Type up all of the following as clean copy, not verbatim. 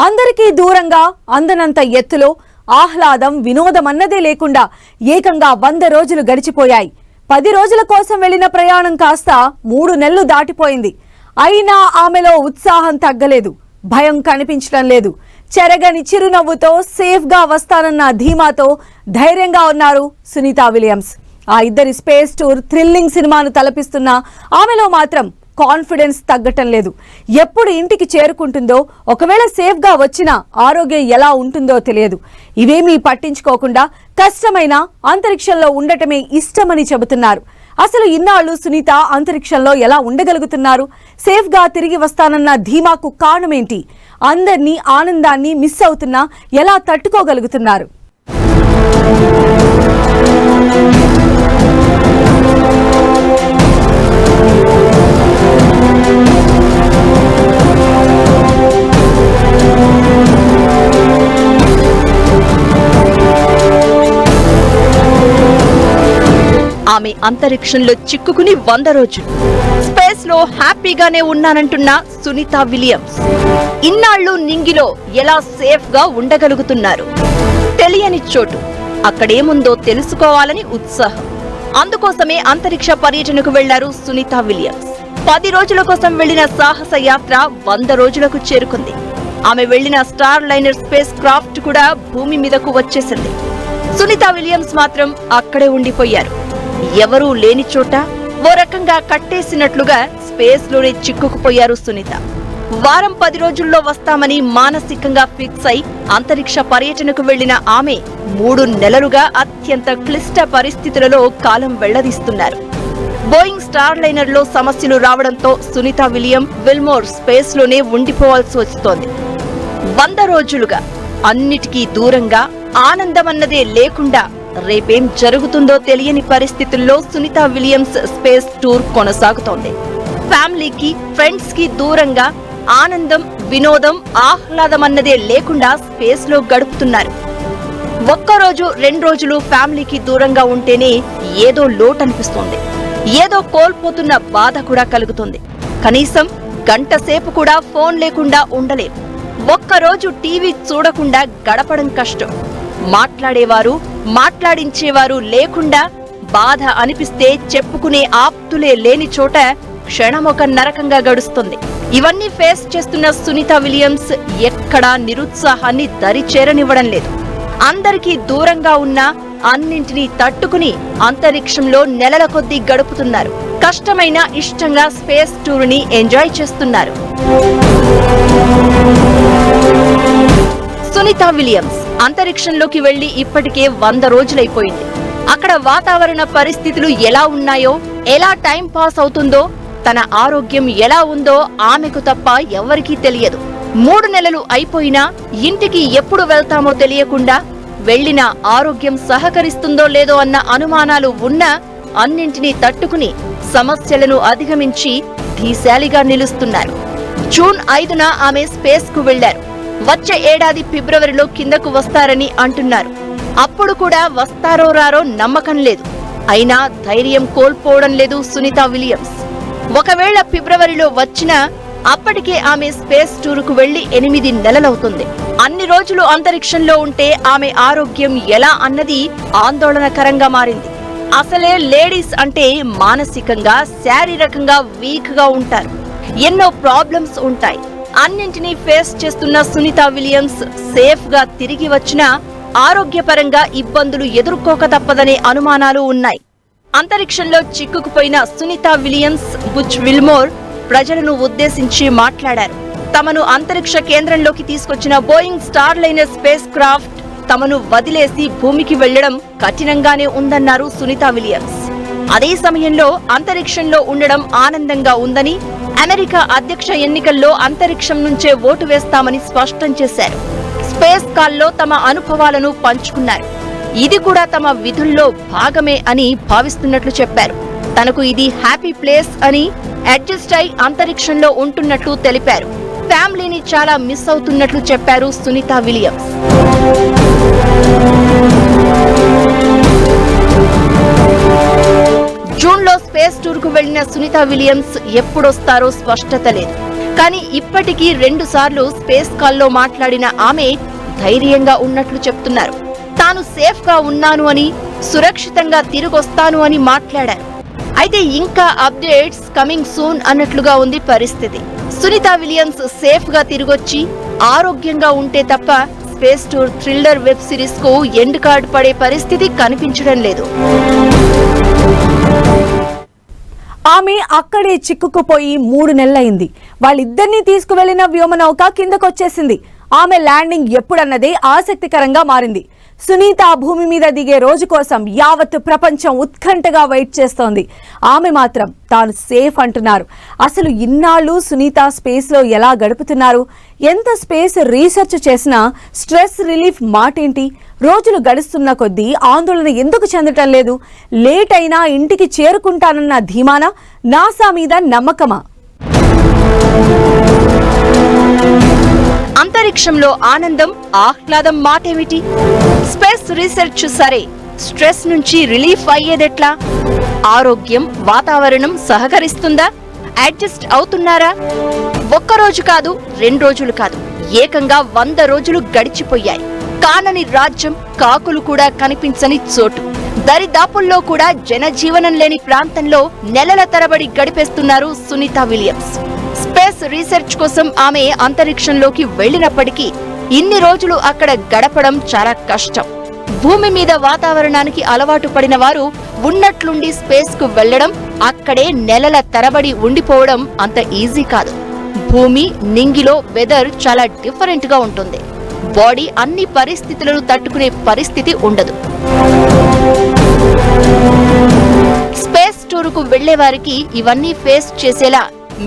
అందరికీ దూరంగా అందనంత ఎత్తులో ఆహ్లాదం వినోదమన్నదే లేకుండా ఏకంగా 100 రోజులు గడిచిపోయాయి. 10 రోజుల కోసం వెళ్లిన ప్రయాణం కాస్త 3 నెలలు దాటిపోయింది. అయినా ఆమెలో ఉత్సాహం తగ్గలేదు, భయం కనిపించడం లేదు. చెరగని చిరునవ్వుతో సేఫ్ గా వస్తానన్న ధీమాతో ధైర్యంగా ఉన్నారు సునీత విలియమ్స్. ఆ ఇద్దరి స్పేస్ టూర్ థ్రిల్లింగ్ సినిమాను తలపిస్తున్న ఆమెలో మాత్రం కాన్ఫిడెన్స్ తగ్గటం లేదు. ఎప్పుడు ఇంటికి చేరుకుంటుందో, ఒకవేళ సేఫ్ గా వచ్చినా ఆరోగ్యం ఎలా ఉంటుందో తెలియదు. ఇవేమీ పట్టించుకోకుండా కష్టమైన అంతరిక్షంలో ఉండటమే ఇష్టమని చెబుతున్నారు. అసలు ఇన్నాళ్లు సునీత అంతరిక్షంలో ఎలా ఉండగలుగుతున్నారు? సేఫ్ గా తిరిగి వస్తానన్న ధీమాకు కారణమేంటి? అందరినీ ఆనందాన్ని మిస్ అవుతున్నా ఎలా తట్టుకోగలుగుతున్నారు? ఆమె అంతరిక్షంలో చిక్కుకుని 100 రోజులు స్పేస్ లో హ్యాపీగానే ఉన్నానంటున్న సునీత విలియమ్స్ ఇన్నాళ్లు నింగిలో ఎలా సేఫ్ గా ఉండగలుగుతున్నారు? తెలియని చోటు, అక్కడేముందో తెలుసుకోవాలని ఉత్సాహం. అందుకోసమే అంతరిక్ష పర్యటనకు వెళ్లారు సునీత విలియమ్స్. 10 రోజుల కోసం వెళ్లిన సాహస యాత్ర 100 రోజులకు చేరుకుంది. ఆమె వెళ్లిన స్టార్ లైనర్ స్పేస్ క్రాఫ్ట్ కూడా భూమి మీదకు వచ్చేసింది. సునీత విలియమ్స్ మాత్రం అక్కడే ఉండిపోయారు. ఎవరూ లేని చోట ఓ రకంగా కట్టేసినట్లుగా స్పేస్ లోనే చిక్కుకుపోయారు సునీత. వారం 10 రోజుల్లో వస్తామని మానసికంగా ఫిక్స్ అయి అంతరిక్ష పర్యటనకు వెళ్లిన ఆమె 3 నెలలుగా అత్యంత క్లిష్ట పరిస్థితులలో కాలం వెళ్లదీస్తున్నారు. బోయింగ్ స్టార్ లైనర్ లో సమస్యలు రావడంతో సునీత విల్మోర్ స్పేస్ లోనే ఉండిపోవాల్సి వస్తోంది. 100 రోజులుగా అన్నిటికీ దూరంగా ఆనందమన్నదే లేకుండా రేపేం జరుగుతుందో తెలియని పరిస్థితుల్లో సునీత విలియమ్స్ స్పేస్ టూర్ కొనసాగుతోంది. ఫ్యామిలీకి, ఫ్రెండ్స్ కి దూరంగా ఆనందం, వినోదం, ఆహ్లాదమన్నదే లేకుండా స్పేస్ లో గడుపుతున్నారు. ఒక్కరోజు 2 రోజులు ఫ్యామిలీకి దూరంగా ఉంటేనే ఏదో లోటనిపిస్తోంది. ఏదో కోల్పోతున్న బాధ కూడా కలుగుతుంది. కనీసం గంట సేపు కూడా ఫోన్ లేకుండా ఉండలేం. ఒక్కరోజు టీవీ చూడకుండా గడపడం కష్టం. మాట్లాడేవారు, మాట్లాడించేవారు లేకుండా బాధ అనిపిస్తే చెప్పుకునే ఆప్తులే లేని చోట క్షణమొక నరకంగా గడుస్తుంది. ఇవన్నీ ఫేస్ చేస్తున్న సునీత విలియమ్స్ ఎక్కడా నిరుత్సాహాన్ని దరిచేరనివ్వడం లేదు. అందరికీ దూరంగా ఉన్న అన్నింటినీ తట్టుకుని అంతరిక్షంలో నెలల కొద్దీ గడుపుతున్నారు. కష్టమైన ఇష్టంగా స్పేస్ టూర్ ని ఎంజాయ్ చేస్తున్నారు. సునీత విలియమ్స్ అంతరిక్షంలోకి వెళ్లి ఇప్పటికే 100 రోజులైపోయింది. అక్కడ వాతావరణ పరిస్థితులు ఎలా ఉన్నాయో, ఎలా టైం పాస్ అవుతుందో, తన ఆరోగ్యం ఎలా ఉందో ఆమెకు తప్ప ఎవరికీ తెలియదు. 3 నెలలు అయిపోయినా ఇంటికి ఎప్పుడు వెళ్తామో తెలియకుండా, వెళ్లిన ఆరోగ్యం సహకరిస్తుందో లేదో అన్న అనుమానాలు ఉన్నా అన్నింటినీ తట్టుకుని సమస్యలను అధిగమించి ధీశాలిగా నిలుస్తున్నారు. జూన్ 5న ఆమె స్పేస్ కు వెళ్లారు. వచ్చే ఏడాది ఫిబ్రవరిలో కిందకు వస్తారని అంటున్నారు. అప్పుడు కూడా వస్తారో రారో నమ్మకం లేదు. అయినా ధైర్యం కోల్పోవడం లేదు సునీత విలియమ్స్. ఒకవేళ ఫిబ్రవరిలో వచ్చినా అప్పటికే ఆమె స్పేస్ టూరుకు వెళ్లి 8 నెలలవుతుంది. అన్ని రోజులు అంతరిక్షంలో ఉంటే ఆమె ఆరోగ్యం ఎలా అన్నది ఆందోళనకరంగా మారింది. అసలే లేడీస్ అంటే మానసికంగా, శారీరకంగా వీక్ గా ఉంటారు. ఎన్నో ప్రాబ్లమ్స్ ఉంటాయి. అన్నింటినీ ఫేస్ చేస్తున్న సునీత విలియమ్స్ సేఫ్ గా తిరిగి వచ్చినా ఆరోగ్యపరంగా ఇబ్బందులు ఎదుర్కోక తప్పదనే అనుమానాలు ఉన్నాయి. అంతరిక్షంలో చిక్కుకుపోయిన సునీత విలియమ్స్ విల్మోర్ ప్రజలను ఉద్దేశించి మాట్లాడారు. తమను అంతరిక్ష కేంద్రంలోకి తీసుకొచ్చిన Boeing star liner space craft తమను వదిలేసి భూమికి వెళ్లడం కఠినంగానే ఉందన్నారు సునీత విలియమ్స్. అదే సమయంలో అంతరిక్షంలో ఉండడం ఆనందంగా ఉందని, అమెరికా అధ్యక్ష ఎన్నికల్లో అంతరిక్షం నుంచే ఓటు వేస్తామని స్పష్టం చేశారు. స్పేస్ కాల్లో తమ అనుభవాలను పంచుకున్నారు. ఇది కూడా తమ విధుల్లో భాగమే అని భావిస్తున్నట్లు చెప్పారు. తనకు ఇది హ్యాపీ ప్లేస్ అని, అడ్జస్ట్ అయి అంతరిక్షంలో ఉంటున్నట్లు తెలిపారు. ఫ్యామిలీని చాలా మిస్ అవుతున్నట్లు చెప్పారు సునీత విలియమ్స్. జూన్లో స్పేస్ టూర్ కు వెళ్లిన సునీత విలియమ్స్ ఎప్పుడొస్తారో స్పష్టత లేదు. కానీ ఇప్పటికీ 2 సార్లు స్పేస్ కాల్లో మాట్లాడిన ఆమె ధైర్యంగా ఉన్నట్లు చెప్తున్నారు. తాను సేఫ్ గా ఉన్నాను అని, సురక్షితంగా తిరిగొస్తాను అని మాట్లాడారు. అయితే ఇంకా అప్డేట్స్ కమింగ్ సూన్ అన్నట్లుగా ఉంది పరిస్థితి. సునీతా విలియమ్స్ సేఫ్ గా తిరిగొచ్చి ఆరోగ్యంగా ఉంటే తప్ప space tour thriller web series కు ఎండ్ కార్డ్ పడే పరిస్థితి కనిపించడం లేదు. ఆమె అక్కడే చిక్కుకుపోయి 3 నెలలైంది. వాళ్ళిద్దరినీ తీసుకువెళ్లిన వ్యోమనౌక కిందకొచ్చేసింది. ఆమె ల్యాండింగ్ ఎప్పుడన్నదే ఆసక్తికరంగా మారింది. సునీత భూమి మీద దిగే రోజు కోసం యావత్ ప్రపంచం ఉత్కంఠగా వెయిట్ చేస్తోంది. ఆమె మాత్రం తాను సేఫ్ అంటున్నారు. అసలు ఇన్నాళ్ళు సునీత స్పేస్ లో ఎలా గడుపుతున్నారు? ఎంత స్పేస్ రీసెర్చ్ చేసినా స్ట్రెస్ రిలీఫ్ మాటేంటి? రోజులు గడుస్తున్న కొద్దీ ఆందోళన ఎందుకు చెందటం లేదు? లేట్ అయినా ఇంటికి చేరుకుంటానన్న ధీమానా, నాసా మీద నమ్మకమా? అంతరిక్షంలో ఆనందం, ఆహ్లాదం మాటేమిటి? స్పేస్ రీసెర్చ్ సరే, స్ట్రెస్ నుంచి రిలీఫ్ అయ్యేదెట్లా? ఆరోగ్యం, వాతావరణం సహకరిస్తుందా? అడ్జస్ట్ అవుతున్నారా? ఒక్కరోజు కాదు, 2 రోజులు కాదు, ఏకంగా 100 రోజులు గడిచిపోయాయి. కానని రాజ్యం, కాకులు కూడా కనిపించని చోటు, దరిదాపుల్లో కూడా జనజీవనం లేని ప్రాంతంలో నెలల తరబడి గడిపేస్తున్నారు సునీతా విలియమ్స్. స్పేస్ రీసెర్చ్ కోసం ఆమె అంతరిక్షంలోకి వెళ్లినప్పటికీ ఇన్ని రోజులు అక్కడ గడపడం చాలా కష్టం. భూమి మీద వాతావరణానికి అలవాటు పడిన వారు ఉన్నట్లుండి స్పేస్ కు వెళ్లడం, అక్కడే నెలల తరబడి ఉండిపోవడం అంత ఈజీ కాదు. భూమి నింగిలో వెదర్ చాలా డిఫరెంట్ గా ఉంటుంది. బాడీ అన్ని పరిస్థితులను తట్టుకునే పరిస్థితి ఉండదు. స్పేస్ టూరుకు వెళ్లే వారికి ఇవన్నీ ఫేస్ చేసేలా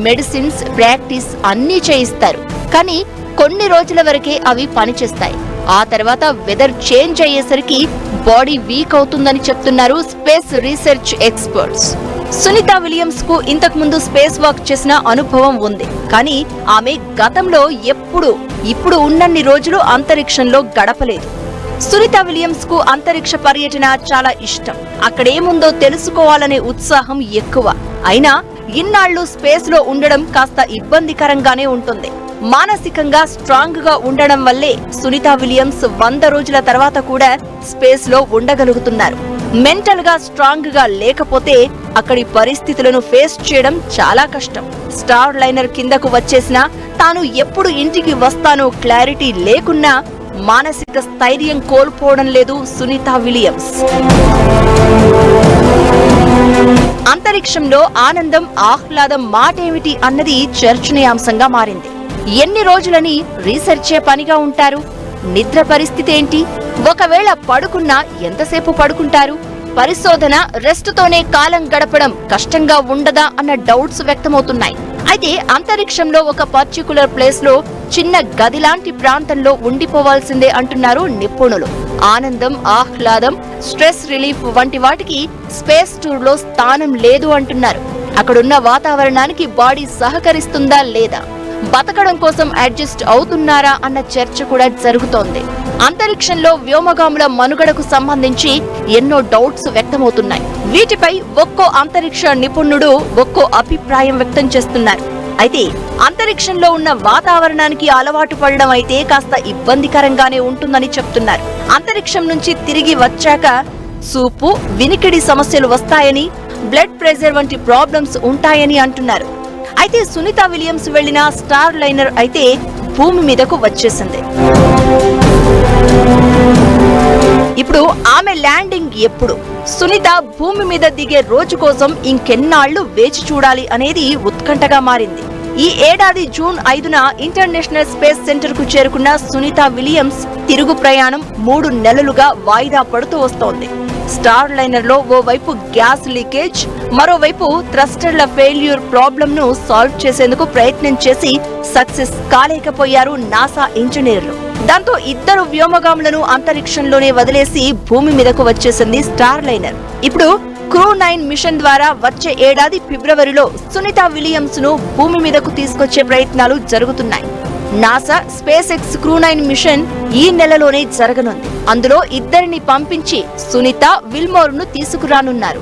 మెడిసిన్స్, ప్రాక్టీస్ అన్నీ చేయిస్తారు. కానీ కొన్ని రోజుల వరకే అవి పనిచేస్తాయి. ఆ తర్వాత వెదర్ చేంజ్ అయ్యేసరికి బాడీ వీక్ అవుతుందని చెప్తున్నారు space research experts. Sunita Williams కు ఇంతకు ముందు స్పేస్ వాక్ చేసిన అనుభవం ఉంది. కానీ ఆమె గతంలో ఇప్పుడు ఉన్నన్ని రోజులు అంతరిక్షంలో గడపలేదు. సునీతా విలియమ్స్ కు అంతరిక్ష పర్యటన చాలా ఇష్టం. అక్కడేముందో తెలుసుకోవాలనే ఉత్సాహం ఎక్కువ. అయినా ఇన్నాళ్లు స్పేస్ లో ఉండడం కాస్త ఇబ్బందికరంగానే ఉంటుంది. మానసికంగా స్ట్రాంగ్ గా ఉండడం వల్లే సునీతా విలియమ్స్ 100 రోజుల తర్వాత కూడా స్పేస్ లో ఉండగలుగుతున్నారు. మెంటల్ గా స్ట్రాంగ్ గా లేకపోతే అక్కడి పరిస్థితులను ఫేస్ చేయడం చాలా కష్టం. స్టార్ లైనర్ కిందకు వచ్చేసినా తాను ఎప్పుడు ఇంటికి వస్తానో క్లారిటీ లేకున్నా మానసిక స్థైర్యం కోల్పోవడం లేదు సునీతా విలియమ్స్. అంతరిక్షంలో ఆనందం, ఆహ్లాదం మాటేమిటి అన్నది చర్చనీయాంశంగా మారింది. ఎన్ని రోజులని రీసెర్చే పనిగా ఉంటారు? నిద్ర పరిస్థితి ఏంటి? ఒకవేళ పడుకున్నా ఎంతసేపు పడుకుంటారు? పరిశోధన, రెస్టుతోనే కాలం గడపడం కష్టంగా ఉండదా అన్న డౌట్స్ వ్యక్తమవుతున్నాయి. అయితే అంతరిక్షంలో ఒక పర్టిక్యులర్ ప్లేస్ లో చిన్న గదిలాంటి ప్రాంతంలో ఉండిపోవాల్సిందే అంటున్నారు నిపుణులు. ఆనందం, ఆహ్లాదం, స్ట్రెస్ రిలీఫ్ వంటి వాటికి స్పేస్ టూర్ లో స్థానం లేదు అంటున్నారు. అక్కడున్న వాతావరణానికి బాడీ సహకరిస్తుందా లేదా, బతకడం కోసం అడ్జస్ట్ అవుతున్నారా అన్న చర్చ కూడా జరుగుతోంది. అంతరిక్షంలో వ్యోమగాముల మనుగడకు సంబంధించి ఎన్నో డౌట్స్ వ్యక్తమవుతున్నాయి. వీటిపై ఒక్కో అంతరిక్ష నిపుణుడు ఒక్కో అభిప్రాయం వ్యక్తం చేస్తున్నారు. అయితే అంతరిక్షంలో ఉన్న వాతావరణానికి అలవాటు పడడం అయితే కాస్త ఇబ్బందికరంగానే ఉంటుందని చెప్తున్నారు. అంతరిక్షం నుంచి తిరిగి వచ్చాక చూపు, వినికిడి సమస్యలు వస్తాయని, బ్లడ్ ప్రెషర్ వంటి ప్రాబ్లమ్స్ ఉంటాయని అంటున్నారు. అయితే సునీతా విలియమ్స్ వెళ్లిన స్టార్ లైనర్ అయితే భూమి మీదకు వచ్చేసింది. ఇప్పుడు ఆమె ల్యాండింగ్ ఎప్పుడు? సునీత భూమి మీద దిగే రోజు కోసం ఇంకెన్నాళ్లు వేచి చూడాలి అనేది ఉత్కంఠగా మారింది. ఈ ఏడాది జూన్ 5న ఇంటర్నేషనల్ స్పేస్ సెంటర్ కు చేరుకున్న సునీతా విలియమ్స్ తిరుగు ప్రయాణం 3 నెలలుగా వాయిదా పడుతూ వస్తోంది. స్టార్ లైనర్ లో ఓవైపు గ్యాస్ లీకేజ్, మరోవైపు థ్రస్టర్ల ఫెయిల్యూర్ ప్రాబ్లం ను సాల్వ్ చేసేందుకు ప్రయత్నం చేసి సక్సెస్ కాలేకపోయారు నాసా ఇంజనీర్లు. దాంతో 2 వ్యోమగాములను అంతరిక్షంలోనే వదిలేసి భూమి మీదకు వచ్చేసింది స్టార్ లైనర్. ఇప్పుడు క్రూ 9 మిషన్ ద్వారా వచ్చే ఏడాది ఫిబ్రవరిలో సునీతా విలియమ్స్ ను భూమి మీదకు తీసుకొచ్చే ప్రయత్నాలు జరుగుతున్నాయి. NASA SpaceX crew 9 mission ఈ నెలలోనే జరగనుంది. అందులో 2 పంపించి సునీత, విల్మోర్ ను తీసుకురానున్నారు.